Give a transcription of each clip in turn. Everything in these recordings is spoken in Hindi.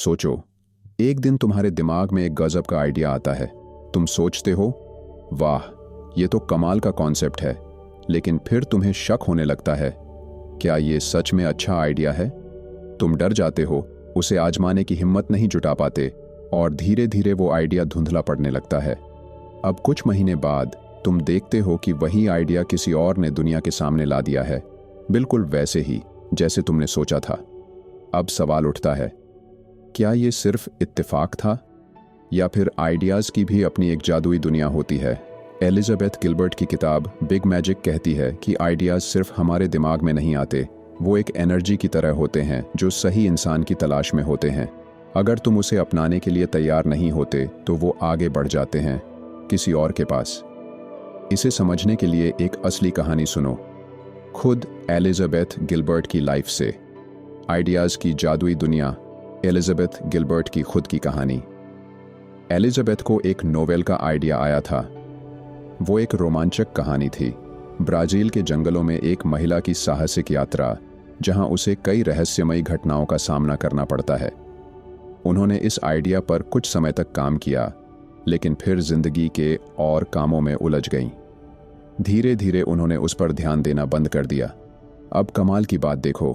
सोचो, एक दिन तुम्हारे दिमाग में एक गजब का आइडिया आता है। तुम सोचते हो, वाह, ये तो कमाल का कॉन्सेप्ट है। लेकिन फिर तुम्हें शक होने लगता है, क्या ये सच में अच्छा आइडिया है? तुम डर जाते हो, उसे आजमाने की हिम्मत नहीं जुटा पाते और धीरे धीरे वो आइडिया धुंधला पड़ने लगता है। अब कुछ महीने बाद तुम देखते हो कि वही आइडिया किसी और ने दुनिया के सामने ला दिया है, बिल्कुल वैसे ही जैसे तुमने सोचा था। अब सवाल उठता है, क्या ये सिर्फ इत्तेफाक था या फिर आइडियाज़ की भी अपनी एक जादुई दुनिया होती है? एलिजाबेथ गिलबर्ट की किताब बिग मैजिक कहती है कि आइडियाज़ सिर्फ हमारे दिमाग में नहीं आते, वो एक एनर्जी की तरह होते हैं जो सही इंसान की तलाश में होते हैं। अगर तुम उसे अपनाने के लिए तैयार नहीं होते तो वो आगे बढ़ जाते हैं किसी और के पास। इसे समझने के लिए एक असली कहानी सुनो, खुद एलिजाबेथ गिलबर्ट की लाइफ से। आइडियाज़ की जादुई दुनिया, एलिजाबेथ गिलबर्ट की खुद की कहानी। एलिजाबेथ को एक नोवेल का आइडिया आया था। वो एक रोमांचक कहानी थी, ब्राज़ील के जंगलों में एक महिला की साहसिक यात्रा, जहां उसे कई रहस्यमयी घटनाओं का सामना करना पड़ता है। उन्होंने इस आइडिया पर कुछ समय तक काम किया, लेकिन फिर जिंदगी के और कामों में उलझ गईं। धीरे धीरे उन्होंने उस पर ध्यान देना बंद कर दिया। अब कमाल की बात देखो,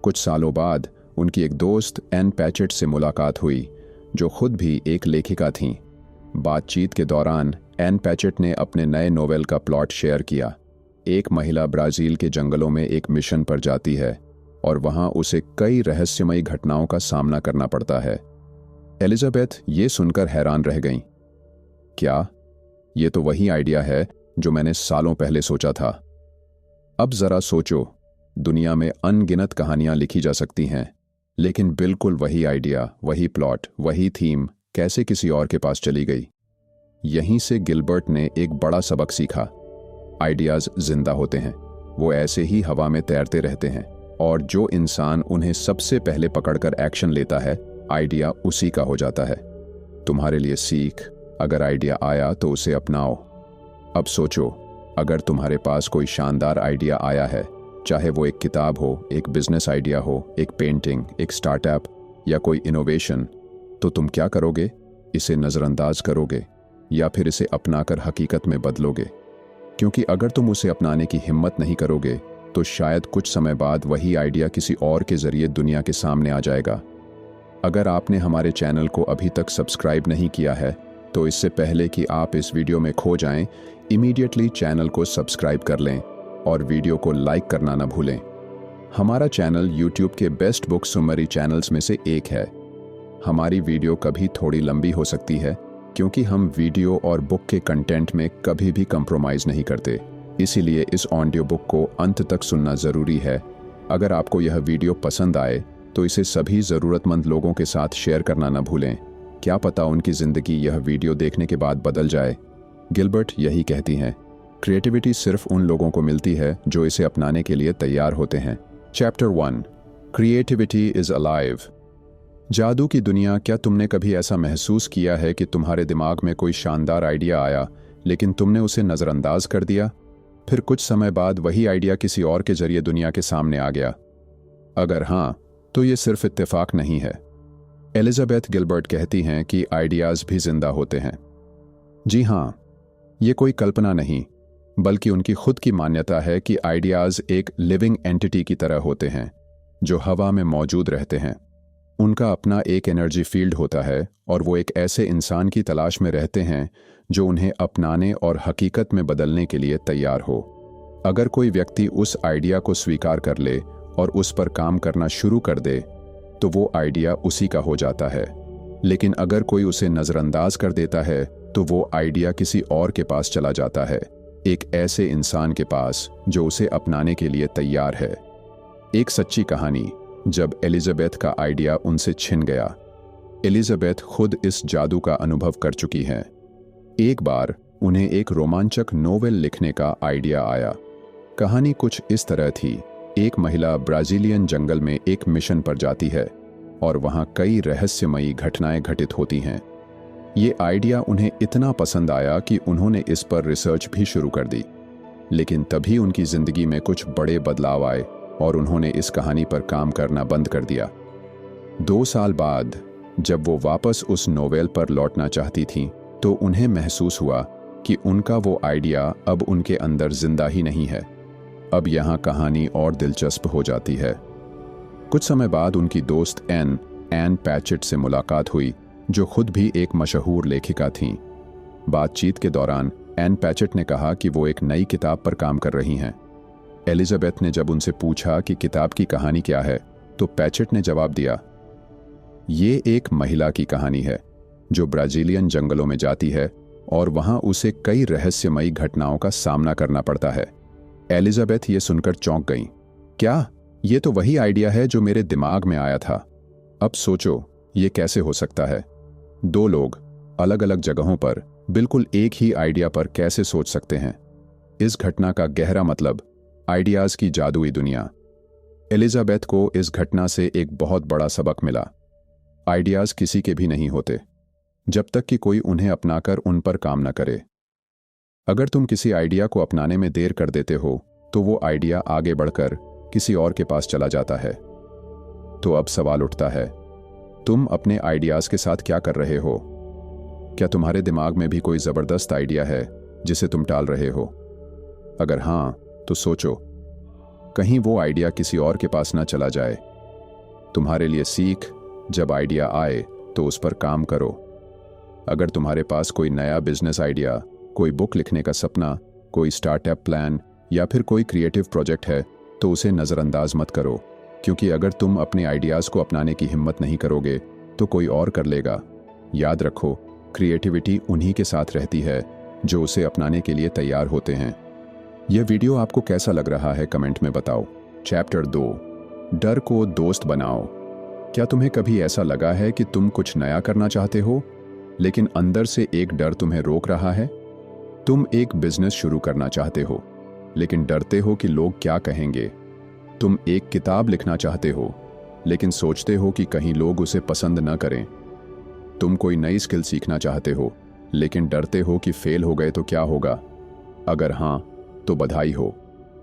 कुछ सालों बाद उनकी एक दोस्त एन पैचेट से मुलाकात हुई, जो खुद भी एक लेखिका थीं। बातचीत के दौरान एन पैचेट ने अपने नए नोवेल का प्लॉट शेयर किया। एक महिला ब्राज़ील के जंगलों में एक मिशन पर जाती है और वहां उसे कई रहस्यमयी घटनाओं का सामना करना पड़ता है। एलिजाबेथ ये सुनकर हैरान रह गईं। क्या ये तो वही आइडिया है जो मैंने सालों पहले सोचा था? अब जरा सोचो, दुनिया में अनगिनत कहानियां लिखी जा सकती हैं, लेकिन बिल्कुल वही आइडिया, वही प्लॉट, वही थीम कैसे किसी और के पास चली गई? यहीं से गिलबर्ट ने एक बड़ा सबक सीखा। आइडियाज जिंदा होते हैं, वो ऐसे ही हवा में तैरते रहते हैं, और जो इंसान उन्हें सबसे पहले पकड़कर एक्शन लेता है, आइडिया उसी का हो जाता है। तुम्हारे लिए सीख, अगर आइडिया आया तो उसे अपनाओ। अब सोचो, अगर तुम्हारे पास कोई शानदार आइडिया आया है, चाहे वो एक किताब हो, एक बिजनेस आइडिया हो, एक पेंटिंग, एक स्टार्टअप या कोई इनोवेशन, तो तुम क्या करोगे? इसे नज़रअंदाज करोगे या फिर इसे अपनाकर हकीकत में बदलोगे? क्योंकि अगर तुम उसे अपनाने की हिम्मत नहीं करोगे तो शायद कुछ समय बाद वही आइडिया किसी और के जरिए दुनिया के सामने आ जाएगा। अगर आपने हमारे चैनल को अभी तक सब्सक्राइब नहीं किया है तो इससे पहले कि आप इस वीडियो में खो जाएं, इमीडिएटली चैनल को सब्सक्राइब कर लें और वीडियो को लाइक करना न भूलें। हमारा चैनल YouTube के बेस्ट बुक समरी चैनल्स में से एक है। हमारी वीडियो कभी थोड़ी लंबी हो सकती है क्योंकि हम वीडियो और बुक के कंटेंट में कभी भी कंप्रोमाइज़ नहीं करते, इसीलिए इस ऑडियो बुक को अंत तक सुनना ज़रूरी है। अगर आपको यह वीडियो पसंद आए तो इसे सभी ज़रूरतमंद लोगों के साथ शेयर करना न भूलें। क्या पता उनकी ज़िंदगी यह वीडियो देखने के बाद बदल जाए। गिलबर्ट यही कहती हैं, क्रिएटिविटी सिर्फ उन लोगों को मिलती है जो इसे अपनाने के लिए तैयार होते हैं। Chapter 1, creativity is alive. जादू की दुनिया। क्या तुमने कभी ऐसा महसूस किया है कि तुम्हारे दिमाग में कोई शानदार आइडिया आया, लेकिन तुमने उसे नज़रअंदाज कर दिया? फिर कुछ समय बाद वही आइडिया किसी और के जरिए दुनिया के सामने आ गया। अगर हाँ, तो ये सिर्फ इत्तेफाक नहीं है। एलिजाबेथ गिलबर्ट कहती हैं कि आइडियाज़ भी जिंदा होते हैं। जी हाँ, ये कोई कल्पना नहीं, बल्कि उनकी खुद की मान्यता है कि आइडियाज़ एक लिविंग एंटिटी की तरह होते हैं, जो हवा में मौजूद रहते हैं। उनका अपना एक एनर्जी फील्ड होता है और वो एक ऐसे इंसान की तलाश में रहते हैं जो उन्हें अपनाने और हकीकत में बदलने के लिए तैयार हो। अगर कोई व्यक्ति उस आइडिया को स्वीकार कर ले और उस पर काम करना शुरू कर दे तो वो आइडिया उसी का हो जाता है। लेकिन अगर कोई उसे नज़रअंदाज कर देता है तो वो आइडिया किसी और के पास चला जाता है, एक ऐसे इंसान के पास जो उसे अपनाने के लिए तैयार है। एक सच्ची कहानी, जब एलिजाबेथ का आइडिया उनसे छिन गया। एलिजाबेथ खुद इस जादू का अनुभव कर चुकी हैं। एक बार उन्हें एक रोमांचक नोवेल लिखने का आइडिया आया। कहानी कुछ इस तरह थी, एक महिला ब्राज़ीलियन जंगल में एक मिशन पर जाती है और वहां कई रहस्यमयी घटनाएं घटित होती हैं। ये आइडिया उन्हें इतना पसंद आया कि उन्होंने इस पर रिसर्च भी शुरू कर दी। लेकिन तभी उनकी जिंदगी में कुछ बड़े बदलाव आए और उन्होंने इस कहानी पर काम करना बंद कर दिया। 2 साल बाद जब वो वापस उस नोवेल पर लौटना चाहती थीं, तो उन्हें महसूस हुआ कि उनका वो आइडिया अब उनके अंदर जिंदा ही नहीं है। अब यहाँ कहानी और दिलचस्प हो जाती है। कुछ समय बाद उनकी दोस्त एन पैचेट से मुलाकात हुई, जो खुद भी एक मशहूर लेखिका थीं। बातचीत के दौरान एन पैचेट ने कहा कि वो एक नई किताब पर काम कर रही हैं। एलिजाबेथ ने जब उनसे पूछा कि किताब की कहानी क्या है, तो पैचेट ने जवाब दिया, ये एक महिला की कहानी है जो ब्राजीलियन जंगलों में जाती है और वहां उसे कई रहस्यमयी घटनाओं का सामना करना पड़ता है। एलिजाबेथ ये सुनकर चौंक गईं। क्या? ये तो वही आइडिया है जो मेरे दिमाग में आया था। अब सोचो, ये कैसे हो सकता है? दो लोग अलग अलग जगहों पर बिल्कुल एक ही आइडिया पर कैसे सोच सकते हैं? इस घटना का गहरा मतलब आइडियाज की जादुई दुनिया। एलिजाबेथ को इस घटना से एक बहुत बड़ा सबक मिला। आइडियाज किसी के भी नहीं होते जब तक कि कोई उन्हें अपनाकर उन पर काम न करे। अगर तुम किसी आइडिया को अपनाने में देर कर देते हो, तो वो आइडिया आगे बढ़कर किसी और के पास चला जाता है। तो अब सवाल उठता है, तुम अपने आइडियाज के साथ क्या कर रहे हो? क्या तुम्हारे दिमाग में भी कोई जबरदस्त आइडिया है जिसे तुम टाल रहे हो? अगर हां, तो सोचो, कहीं वो आइडिया किसी और के पास ना चला जाए। तुम्हारे लिए सीख, जब आइडिया आए तो उस पर काम करो। अगर तुम्हारे पास कोई नया बिजनेस आइडिया, कोई बुक लिखने का सपना, कोई स्टार्टअप प्लान या फिर कोई क्रिएटिव प्रोजेक्ट है, तो उसे नज़रअंदाज मत करो, क्योंकि अगर तुम अपने आइडियाज़ को अपनाने की हिम्मत नहीं करोगे तो कोई और कर लेगा। याद रखो, क्रिएटिविटी उन्हीं के साथ रहती है जो उसे अपनाने के लिए तैयार होते हैं। यह वीडियो आपको कैसा लग रहा है, कमेंट में बताओ। चैप्टर 2, डर को दोस्त बनाओ। क्या तुम्हें कभी ऐसा लगा है कि तुम कुछ नया करना चाहते हो, लेकिन अंदर से एक डर तुम्हें रोक रहा है? तुम एक बिजनेस शुरू करना चाहते हो, लेकिन डरते हो कि लोग क्या कहेंगे। तुम एक किताब लिखना चाहते हो, लेकिन सोचते हो कि कहीं लोग उसे पसंद न करें। तुम कोई नई स्किल सीखना चाहते हो, लेकिन डरते हो कि फेल हो गए तो क्या होगा। अगर हां, तो बधाई हो,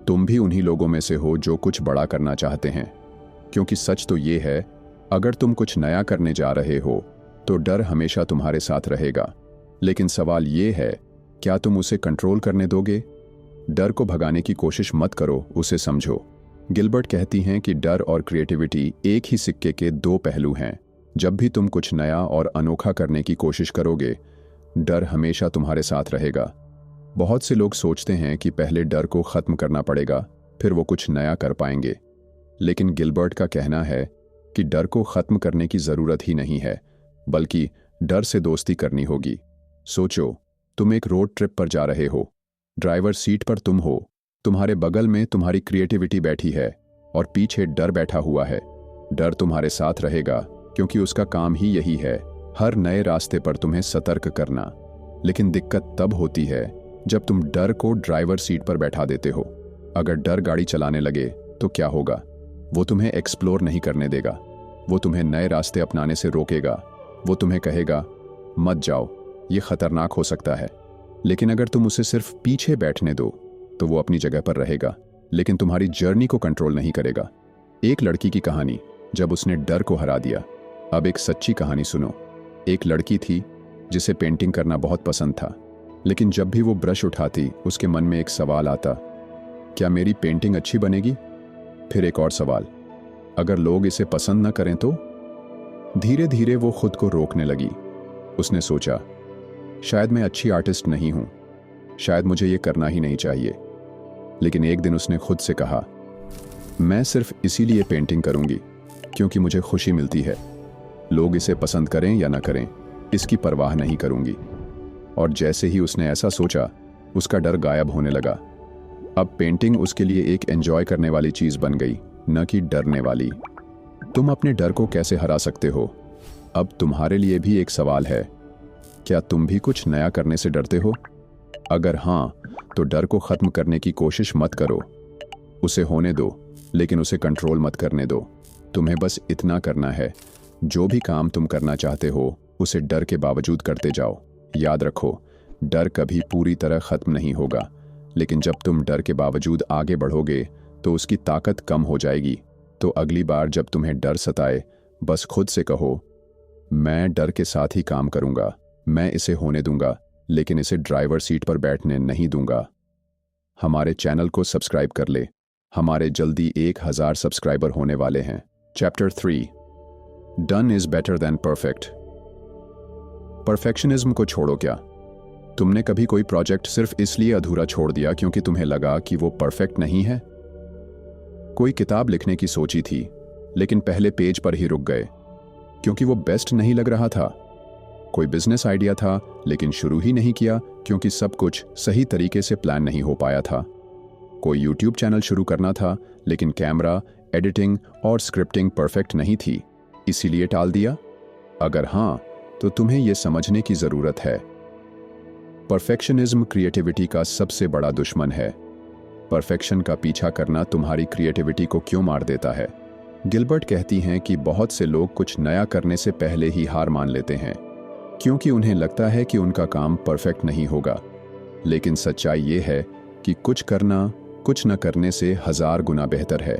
तुम भी उन्हीं लोगों में से हो जो कुछ बड़ा करना चाहते हैं। क्योंकि सच तो ये है, अगर तुम कुछ नया करने जा रहे हो तो डर हमेशा तुम्हारे साथ रहेगा। लेकिन सवाल ये है, क्या तुम उसे कंट्रोल करने दोगे? डर को भगाने की कोशिश मत करो, उसे समझो। गिलबर्ट कहती हैं कि डर और क्रिएटिविटी एक ही सिक्के के दो पहलू हैं। जब भी तुम कुछ नया और अनोखा करने की कोशिश करोगे, डर हमेशा तुम्हारे साथ रहेगा। बहुत से लोग सोचते हैं कि पहले डर को खत्म करना पड़ेगा, फिर वो कुछ नया कर पाएंगे। लेकिन गिलबर्ट का कहना है कि डर को खत्म करने की जरूरत ही नहीं है, बल्कि डर से दोस्ती करनी होगी। सोचो, तुम एक रोड ट्रिप पर जा रहे हो, ड्राइवर सीट पर तुम हो, तुम्हारे बगल में तुम्हारी क्रिएटिविटी बैठी है और पीछे डर बैठा हुआ है। डर तुम्हारे साथ रहेगा क्योंकि उसका काम ही यही है, हर नए रास्ते पर तुम्हें सतर्क करना। लेकिन दिक्कत तब होती है जब तुम डर को ड्राइवर सीट पर बैठा देते हो। अगर डर गाड़ी चलाने लगे तो क्या होगा? वो तुम्हें एक्सप्लोर नहीं करने देगा, वो तुम्हें नए रास्ते अपनाने से रोकेगा। वो तुम्हें कहेगा, मत जाओ, ये खतरनाक हो सकता है। लेकिन अगर तुम उसे सिर्फ पीछे बैठने दो तो वो अपनी जगह पर रहेगा, लेकिन तुम्हारी जर्नी को कंट्रोल नहीं करेगा। एक लड़की की कहानी, जब उसने डर को हरा दिया। अब एक सच्ची कहानी सुनो। एक लड़की थी जिसे पेंटिंग करना बहुत पसंद था, लेकिन जब भी वो ब्रश उठाती उसके मन में एक सवाल आता, क्या मेरी पेंटिंग अच्छी बनेगी? फिर एक और सवाल, अगर लोग इसे पसंद न करें तो? धीरे धीरे वो खुद को रोकने लगी। उसने सोचा, शायद मैं अच्छी आर्टिस्ट नहीं हूं, शायद मुझे ये करना ही नहीं चाहिए। लेकिन एक दिन उसने खुद से कहा, मैं सिर्फ इसीलिए पेंटिंग करूंगी क्योंकि मुझे खुशी मिलती है। लोग इसे पसंद करें या ना करें, इसकी परवाह नहीं करूंगी। और जैसे ही उसने ऐसा सोचा, उसका डर गायब होने लगा। अब पेंटिंग उसके लिए एक एंजॉय करने वाली चीज बन गई, न कि डरने वाली। तुम अपने डर को कैसे हरा सकते हो? अब तुम्हारे लिए भी एक सवाल है, क्या तुम भी कुछ नया करने से डरते हो? अगर हां, तो डर को खत्म करने की कोशिश मत करो, उसे होने दो, लेकिन उसे कंट्रोल मत करने दो। तुम्हें बस इतना करना है, जो भी काम तुम करना चाहते हो उसे डर के बावजूद करते जाओ। याद रखो, डर कभी पूरी तरह खत्म नहीं होगा, लेकिन जब तुम डर के बावजूद आगे बढ़ोगे तो उसकी ताकत कम हो जाएगी। तो अगली बार जब तुम्हें डर सताए, बस खुद से कहो, मैं डर के साथ ही काम करूंगा, मैं इसे होने दूंगा, लेकिन इसे ड्राइवर सीट पर बैठने नहीं दूंगा। हमारे चैनल को सब्सक्राइब कर ले, हमारे जल्दी 1000 सब्सक्राइबर होने वाले हैं। Chapter 3, done is better than perfect. Perfectionism को छोड़ो। क्या तुमने कभी कोई प्रोजेक्ट सिर्फ इसलिए अधूरा छोड़ दिया क्योंकि तुम्हें लगा कि वो परफेक्ट नहीं है? कोई किताब लिखने की सोची थी, लेकिन पहले पेज पर ही रुक गए क्योंकि वो बेस्ट नहीं लग रहा था। कोई बिजनेस आइडिया था, लेकिन शुरू ही नहीं किया क्योंकि सब कुछ सही तरीके से प्लान नहीं हो पाया था। कोई यूट्यूब चैनल शुरू करना था, लेकिन कैमरा, एडिटिंग और स्क्रिप्टिंग परफेक्ट नहीं थी, इसीलिए टाल दिया। अगर हां, तो तुम्हें यह समझने की जरूरत है, परफेक्शनिज्म क्रिएटिविटी का सबसे बड़ा दुश्मन है। परफेक्शन का पीछा करना तुम्हारी क्रिएटिविटी को क्यों मार देता है? गिलबर्ट कहती हैं कि बहुत से लोग कुछ नया करने से पहले ही हार मान लेते हैं क्योंकि उन्हें लगता है कि उनका काम परफेक्ट नहीं होगा। लेकिन सच्चाई ये है कि कुछ करना कुछ न करने से 1000 गुना बेहतर है।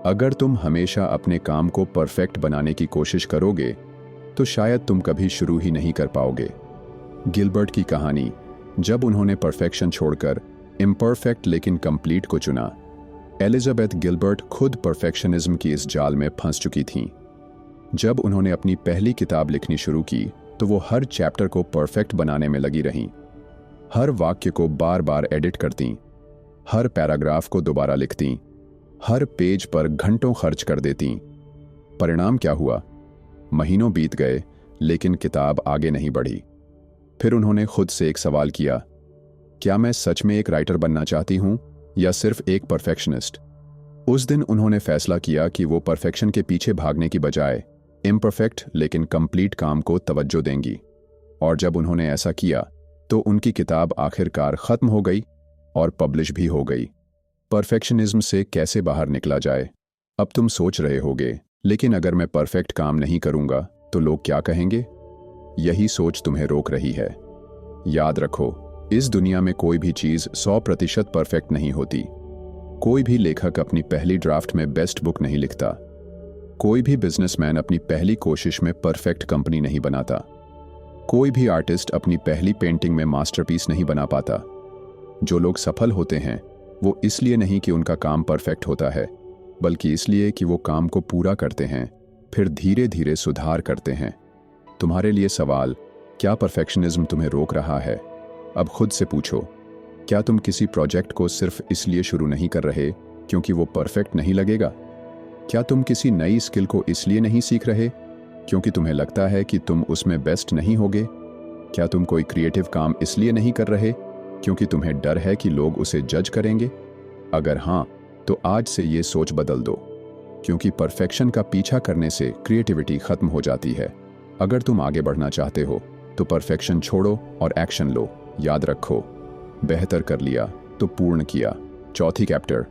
अगर तुम हमेशा अपने काम को परफेक्ट बनाने की कोशिश करोगे तो शायद तुम कभी शुरू ही नहीं कर पाओगे। गिलबर्ट की कहानी, जब उन्होंने परफेक्शन छोड़कर इम्परफेक्ट लेकिन कंप्लीट को चुना। एलिजाबेथ गिलबर्ट खुद परफेक्शनिज्म की इस जाल में फंस चुकी थीं। जब उन्होंने अपनी पहली किताब लिखनी शुरू की तो वो हर चैप्टर को परफेक्ट बनाने में लगी रहीं। हर वाक्य को बार बार एडिट करतीं, हर पैराग्राफ को दोबारा लिखतीं, हर पेज पर घंटों खर्च कर देतीं। परिणाम क्या हुआ? महीनों बीत गए, लेकिन किताब आगे नहीं बढ़ी। फिर उन्होंने खुद से एक सवाल किया, क्या मैं सच में एक राइटर बनना चाहती हूं या सिर्फ एक परफेक्शनिस्ट? उस दिन उन्होंने फैसला किया कि वो परफेक्शन के पीछे भागने की बजाय इम्परफेक्ट लेकिन कंप्लीट काम को तवज्जो देंगी। और जब उन्होंने ऐसा किया तो उनकी किताब आखिरकार खत्म हो गई और पब्लिश भी हो गई। परफेक्शनिज्म से कैसे बाहर निकला जाए? अब तुम सोच रहे होगे, लेकिन अगर मैं परफेक्ट काम नहीं करूंगा तो लोग क्या कहेंगे? यही सोच तुम्हें रोक रही है। याद रखो, इस दुनिया में कोई भी चीज 100% परफेक्ट नहीं होती। कोई भी लेखक अपनी पहली ड्राफ्ट में बेस्ट बुक नहीं लिखता। कोई भी बिजनेसमैन अपनी पहली कोशिश में परफेक्ट कंपनी नहीं बनाता। कोई भी आर्टिस्ट अपनी पहली पेंटिंग में मास्टरपीस नहीं बना पाता। जो लोग सफल होते हैं वो इसलिए नहीं कि उनका काम परफेक्ट होता है, बल्कि इसलिए कि वो काम को पूरा करते हैं, फिर धीरे धीरे सुधार करते हैं। तुम्हारे लिए सवाल, क्या परफेक्शनिज्म तुम्हें रोक रहा है? अब खुद से पूछो, क्या तुम किसी प्रोजेक्ट को सिर्फ इसलिए शुरू नहीं कर रहे क्योंकि वो परफेक्ट नहीं लगेगा? क्या तुम किसी नई स्किल को इसलिए नहीं सीख रहे क्योंकि तुम्हें लगता है कि तुम उसमें बेस्ट नहीं होगे? क्या तुम कोई क्रिएटिव काम इसलिए नहीं कर रहे क्योंकि तुम्हें डर है कि लोग उसे जज करेंगे? अगर हाँ, तो आज से ये सोच बदल दो, क्योंकि परफेक्शन का पीछा करने से क्रिएटिविटी खत्म हो जाती है। अगर तुम आगे बढ़ना चाहते हो तो परफेक्शन छोड़ो और एक्शन लो। याद रखो, बेहतर कर लिया तो पूर्ण किया। चौथी चैप्टर,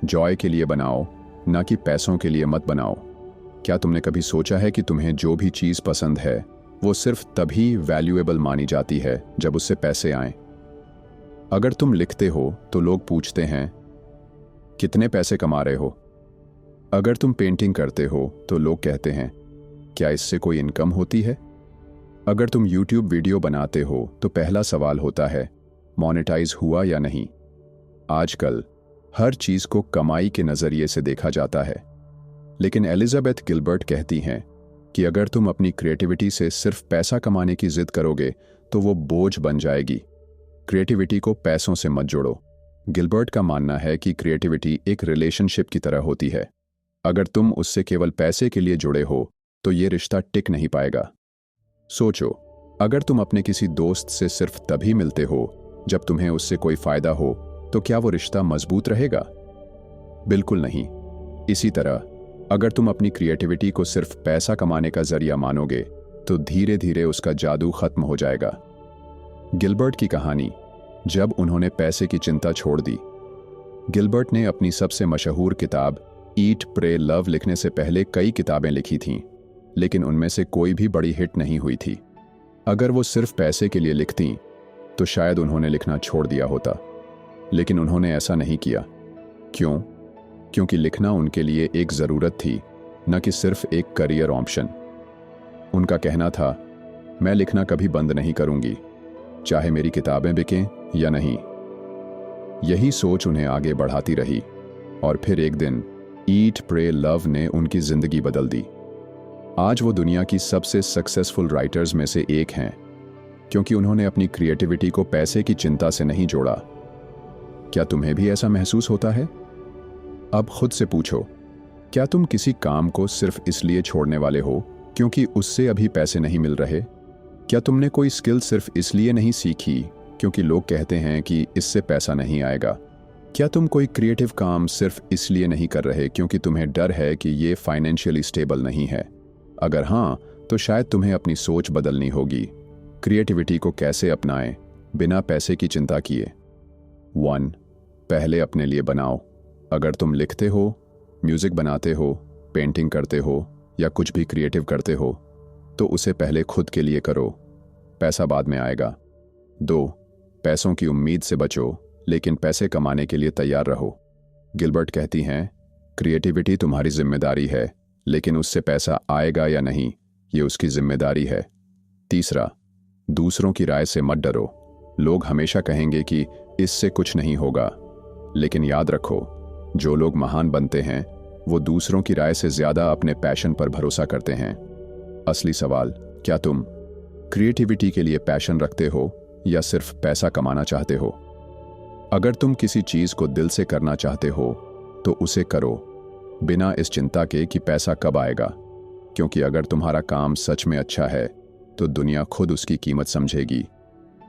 जॉय के लिए बनाओ, ना कि पैसों के लिए मत बनाओ। क्या तुमने कभी सोचा है कि तुम्हें जो भी चीज़ पसंद है वो सिर्फ तभी वैल्यूएबल मानी जाती है जब उससे पैसे आएं? अगर तुम लिखते हो तो लोग पूछते हैं, कितने पैसे कमा रहे हो? अगर तुम पेंटिंग करते हो तो लोग कहते हैं, क्या इससे कोई इनकम होती है? अगर तुम YouTube वीडियो बनाते हो तो पहला सवाल होता है, मोनेटाइज हुआ या नहीं? आजकल हर चीज को कमाई के नजरिए से देखा जाता है, लेकिन एलिजाबेथ गिलबर्ट कहती हैं कि अगर तुम अपनी क्रिएटिविटी से सिर्फ पैसा कमाने की जिद करोगे तो वो बोझ बन जाएगी। क्रिएटिविटी को पैसों से मत जोड़ो। गिलबर्ट का मानना है कि क्रिएटिविटी एक रिलेशनशिप की तरह होती है। अगर तुम उससे केवल पैसे के लिए जुड़े हो तो ये रिश्ता टिक नहीं पाएगा। सोचो, अगर तुम अपने किसी दोस्त से सिर्फ तभी मिलते हो जब तुम्हें उससे कोई फायदा हो, तो क्या वो रिश्ता मजबूत रहेगा? बिल्कुल नहीं। इसी तरह, अगर तुम अपनी क्रिएटिविटी को सिर्फ पैसा कमाने का जरिया मानोगे तो धीरे धीरे उसका जादू खत्म हो जाएगा। गिलबर्ट की कहानी, जब उन्होंने पैसे की चिंता छोड़ दी। गिलबर्ट ने अपनी सबसे मशहूर किताब ईट प्रे लव लिखने से पहले कई किताबें लिखी थीं, लेकिन उनमें से कोई भी बड़ी हिट नहीं हुई थी। अगर वो सिर्फ पैसे के लिए लिखतीं तो शायद उन्होंने लिखना छोड़ दिया होता, लेकिन उन्होंने ऐसा नहीं किया। क्यों? क्योंकि लिखना उनके लिए एक ज़रूरत थी, न कि सिर्फ एक करियर ऑप्शन। उनका कहना था, मैं लिखना कभी बंद नहीं करूंगी, चाहे मेरी किताबें बिकें या नहीं। यही सोच उन्हें आगे बढ़ाती रही और फिर एक दिन ईट प्रे लव ने उनकी जिंदगी बदल दी। आज वो दुनिया की सबसे सक्सेसफुल राइटर्स में से एक हैं, क्योंकि उन्होंने अपनी क्रिएटिविटी को पैसे की चिंता से नहीं जोड़ा। क्या तुम्हें भी ऐसा महसूस होता है? अब खुद से पूछो, क्या तुम किसी काम को सिर्फ इसलिए छोड़ने वाले हो क्योंकि उससे अभी पैसे नहीं मिल रहे? क्या तुमने कोई स्किल सिर्फ इसलिए नहीं सीखी क्योंकि लोग कहते हैं कि इससे पैसा नहीं आएगा? क्या तुम कोई क्रिएटिव काम सिर्फ इसलिए नहीं कर रहे क्योंकि तुम्हें डर है कि ये फाइनेंशियली स्टेबल नहीं है? अगर हाँ, तो शायद तुम्हें अपनी सोच बदलनी होगी। क्रिएटिविटी को कैसे अपनाएं बिना पैसे की चिंता किए? 1. पहले अपने लिए बनाओ। अगर तुम लिखते हो, म्यूजिक बनाते हो, पेंटिंग करते हो या कुछ भी क्रिएटिव करते हो, तो उसे पहले खुद के लिए करो। पैसा बाद में आएगा। 2. पैसों की उम्मीद से बचो, लेकिन पैसे कमाने के लिए तैयार रहो। गिलबर्ट कहती हैं, क्रिएटिविटी तुम्हारी जिम्मेदारी है, लेकिन उससे पैसा आएगा या नहीं, ये उसकी जिम्मेदारी है। 3. दूसरों की राय से मत डरो। लोग हमेशा कहेंगे कि इससे कुछ नहीं होगा, लेकिन याद रखो, जो लोग महान बनते हैं वो दूसरों की राय से ज्यादा अपने पैशन पर भरोसा करते हैं। असली सवाल, क्या तुम क्रिएटिविटी के लिए पैशन रखते हो या सिर्फ पैसा कमाना चाहते हो? अगर तुम किसी चीज को दिल से करना चाहते हो तो उसे करो, बिना इस चिंता के कि पैसा कब आएगा, क्योंकि अगर तुम्हारा काम सच में अच्छा है तो दुनिया खुद उसकी कीमत समझेगी।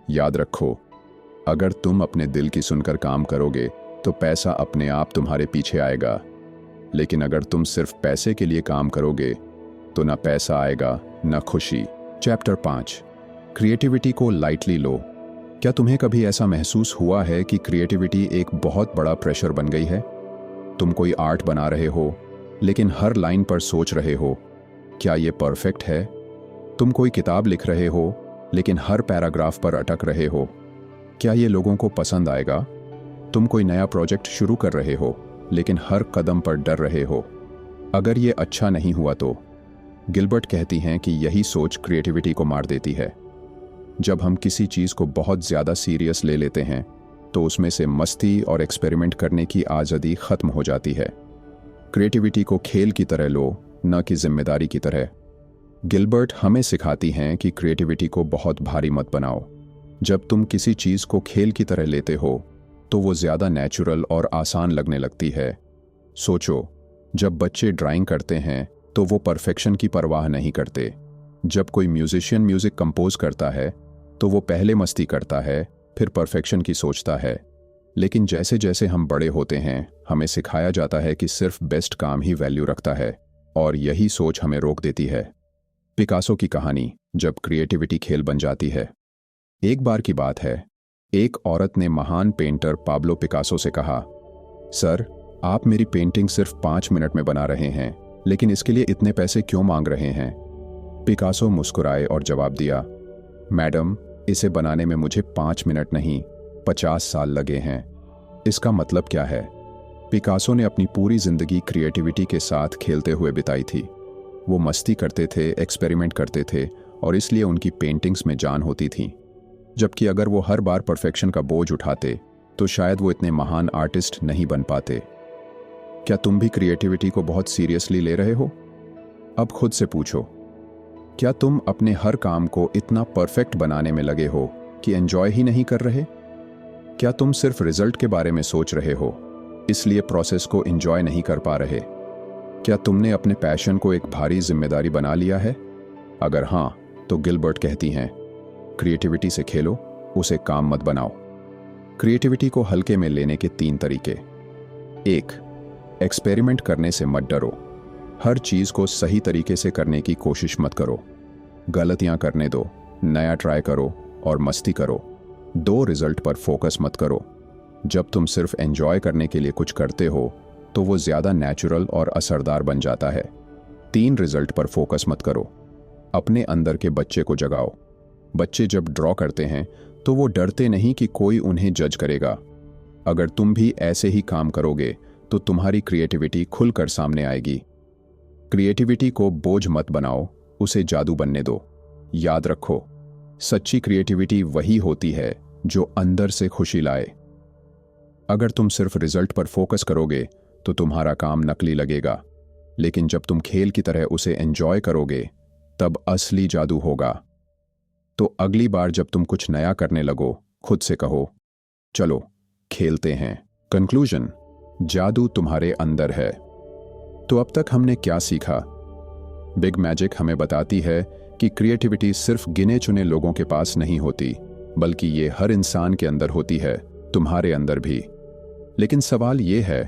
याद रखो, अगर तुम अपने दिल की सुनकर काम करोगे तो पैसा अपने आप तुम्हारे पीछे आएगा, लेकिन अगर तुम सिर्फ पैसे के लिए काम करोगे तो ना पैसा आएगा ना खुशी। चैप्टर 5, क्रिएटिविटी को लाइटली लो। क्या तुम्हें कभी ऐसा महसूस हुआ है कि क्रिएटिविटी एक बहुत बड़ा प्रेशर बन गई है? तुम कोई आर्ट बना रहे हो, लेकिन हर लाइन पर सोच रहे हो, क्या ये परफेक्ट है? तुम कोई किताब लिख रहे हो, लेकिन हर पैराग्राफ पर अटक रहे हो, क्या ये लोगों को पसंद आएगा? तुम कोई नया प्रोजेक्ट शुरू कर रहे हो, लेकिन हर कदम पर डर रहे हो, अगर ये अच्छा नहीं हुआ तो? गिलबर्ट कहती हैं कि यही सोच क्रिएटिविटी को मार देती है। जब हम किसी चीज़ को बहुत ज़्यादा सीरियस ले लेते हैं तो उसमें से मस्ती और एक्सपेरिमेंट करने की आज़ादी खत्म हो जाती है। क्रिएटिविटी को खेल की तरह लो, न कि जिम्मेदारी की तरह। गिलबर्ट हमें सिखाती हैं कि क्रिएटिविटी को बहुत भारी मत बनाओ। जब तुम किसी चीज़ को खेल की तरह लेते हो तो वो ज़्यादा नेचुरल और आसान लगने लगती है। सोचो, जब बच्चे ड्राइंग करते हैं तो वो परफेक्शन की परवाह नहीं करते। जब कोई म्यूजिशियन म्यूजिक कंपोज करता है तो वो पहले मस्ती करता है, फिर परफेक्शन की सोचता है। लेकिन जैसे जैसे हम बड़े होते हैं, हमें सिखाया जाता है कि सिर्फ बेस्ट काम ही वैल्यू रखता है, और यही सोच हमें रोक देती है। पिकासो की कहानी, जब क्रिएटिविटी खेल बन जाती है। एक बार की बात है, एक औरत ने महान पेंटर पाब्लो पिकासो से कहा, सर, आप मेरी पेंटिंग सिर्फ 5 मिनट में बना रहे हैं, लेकिन इसके लिए इतने पैसे क्यों मांग रहे हैं? पिकासो मुस्कुराए और जवाब दिया, मैडम, इसे बनाने में मुझे 5 मिनट नहीं 50 साल लगे हैं। इसका मतलब क्या है? पिकासो ने अपनी पूरी जिंदगी क्रिएटिविटी के साथ खेलते हुए बिताई थी। वो मस्ती करते थे, एक्सपेरिमेंट करते थे, और इसलिए उनकी पेंटिंग्स में जान होती थी। जबकि अगर वो हर बार परफेक्शन का बोझ उठाते तो शायद वो इतने महान आर्टिस्ट नहीं बन पाते। क्या तुम भी क्रिएटिविटी को बहुत सीरियसली ले रहे हो? अब खुद से पूछो, क्या तुम अपने हर काम को इतना परफेक्ट बनाने में लगे हो कि एंजॉय ही नहीं कर रहे? क्या तुम सिर्फ रिजल्ट के बारे में सोच रहे हो, इसलिए प्रोसेस को एंजॉय नहीं कर पा रहे? क्या तुमने अपने पैशन को एक भारी जिम्मेदारी बना लिया है? अगर हाँ, तो गिलबर्ट कहती हैं, क्रिएटिविटी से खेलो, उसे काम मत बनाओ। क्रिएटिविटी को हल्के में लेने के 3 तरीके। 1. एक्सपेरिमेंट करने से मत डरो। हर चीज़ को सही तरीके से करने की कोशिश मत करो। गलतियां करने दो, नया ट्राई करो और मस्ती करो। 2. रिजल्ट पर फोकस मत करो। जब तुम सिर्फ एंजॉय करने के लिए कुछ करते हो तो वो ज़्यादा नेचुरल और असरदार बन जाता है। 3. रिजल्ट पर फोकस मत करो। अपने अंदर के बच्चे को जगाओ। बच्चे जब ड्रॉ करते हैं तो वो डरते नहीं कि कोई उन्हें जज करेगा। अगर तुम भी ऐसे ही काम करोगे तो तुम्हारी क्रिएटिविटी खुलकर सामने आएगी। क्रिएटिविटी को बोझ मत बनाओ, उसे जादू बनने दो। याद रखो, सच्ची क्रिएटिविटी वही होती है जो अंदर से खुशी लाए। अगर तुम सिर्फ रिजल्ट पर फोकस करोगे तो तुम्हारा काम नकली लगेगा, लेकिन जब तुम खेल की तरह उसे एंजॉय करोगे तब असली जादू होगा। तो अगली बार जब तुम कुछ नया करने लगो, खुद से कहो, चलो खेलते हैं। कंक्लूजन, जादू तुम्हारे अंदर है। तो अब तक हमने क्या सीखा? बिग मैजिक हमें बताती है कि क्रिएटिविटी सिर्फ गिने चुने लोगों के पास नहीं होती, बल्कि ये हर इंसान के अंदर होती है, तुम्हारे अंदर भी। लेकिन सवाल ये है,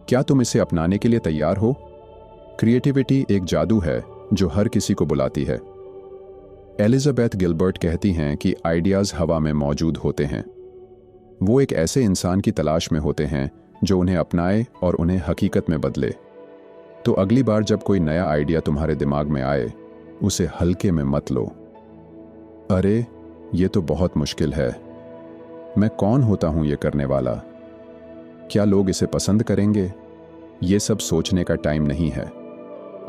क्या तुम इसे अपनाने के लिए तैयार हो? क्रिएटिविटी एक जादू है जो हर किसी को बुलाती है। एलिजाबेथ गिलबर्ट कहती हैं कि आइडियाज हवा में मौजूद होते हैं। वो एक ऐसे इंसान की तलाश में होते हैं जो उन्हें अपनाए और उन्हें हकीकत में बदले। तो अगली बार जब कोई नया आइडिया तुम्हारे दिमाग में आए, उसे हल्के में मत लो। अरे, ये तो बहुत मुश्किल है। मैं कौन होता हूं ये करने वाला? क्या लोग इसे पसंद करेंगे? ये सब सोचने का टाइम नहीं है।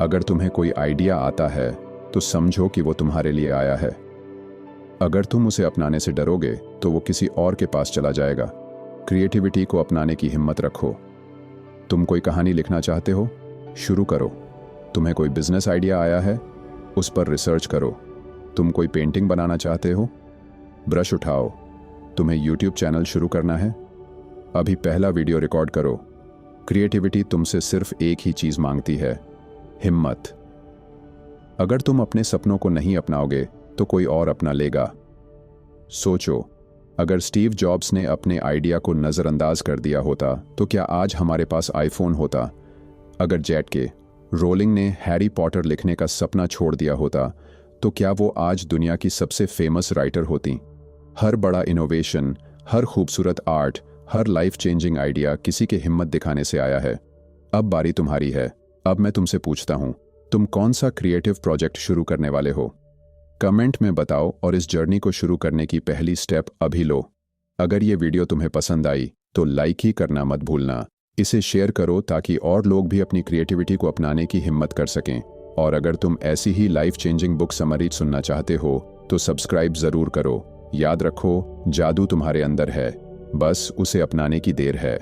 अगर तुम्हें कोई आइडिया आता है तो समझो कि वो तुम्हारे लिए आया है। अगर तुम उसे अपनाने से डरोगे तो वो किसी और के पास चला जाएगा। क्रिएटिविटी को अपनाने की हिम्मत रखो। तुम कोई कहानी लिखना चाहते हो? शुरू करो। तुम्हें कोई बिजनेस आइडिया आया है? उस पर रिसर्च करो। तुम कोई पेंटिंग बनाना चाहते हो? ब्रश उठाओ। तुम्हें यूट्यूब चैनल शुरू करना है? अभी पहला वीडियो रिकॉर्ड करो। क्रिएटिविटी तुमसे सिर्फ एक ही चीज मांगती है, हिम्मत। अगर तुम अपने सपनों को नहीं अपनाओगे तो कोई और अपना लेगा। सोचो, अगर स्टीव जॉब्स ने अपने आइडिया को नज़रअंदाज कर दिया होता तो क्या आज हमारे पास आईफोन होता? अगर जेके रोलिंग ने हैरी पॉटर लिखने का सपना छोड़ दिया होता तो क्या वो आज दुनिया की सबसे फेमस राइटर होती? हर बड़ा इनोवेशन, हर खूबसूरत आर्ट, हर लाइफ चेंजिंग आइडिया किसी के हिम्मत दिखाने से आया है। अब बारी तुम्हारी है। अब मैं तुमसे पूछता हूं, तुम कौन सा क्रिएटिव प्रोजेक्ट शुरू करने वाले हो? कमेंट में बताओ और इस जर्नी को शुरू करने की पहली स्टेप अभी लो। अगर ये वीडियो तुम्हें पसंद आई तो लाइक ही करना मत भूलना। इसे शेयर करो ताकि और लोग भी अपनी क्रिएटिविटी को अपनाने की हिम्मत कर सकें। और अगर तुम ऐसी ही लाइफ चेंजिंग बुक समरी सुनना चाहते हो तो सब्सक्राइब जरूर करो। याद रखो, जादू तुम्हारे अंदर है, बस उसे अपनाने की देर है।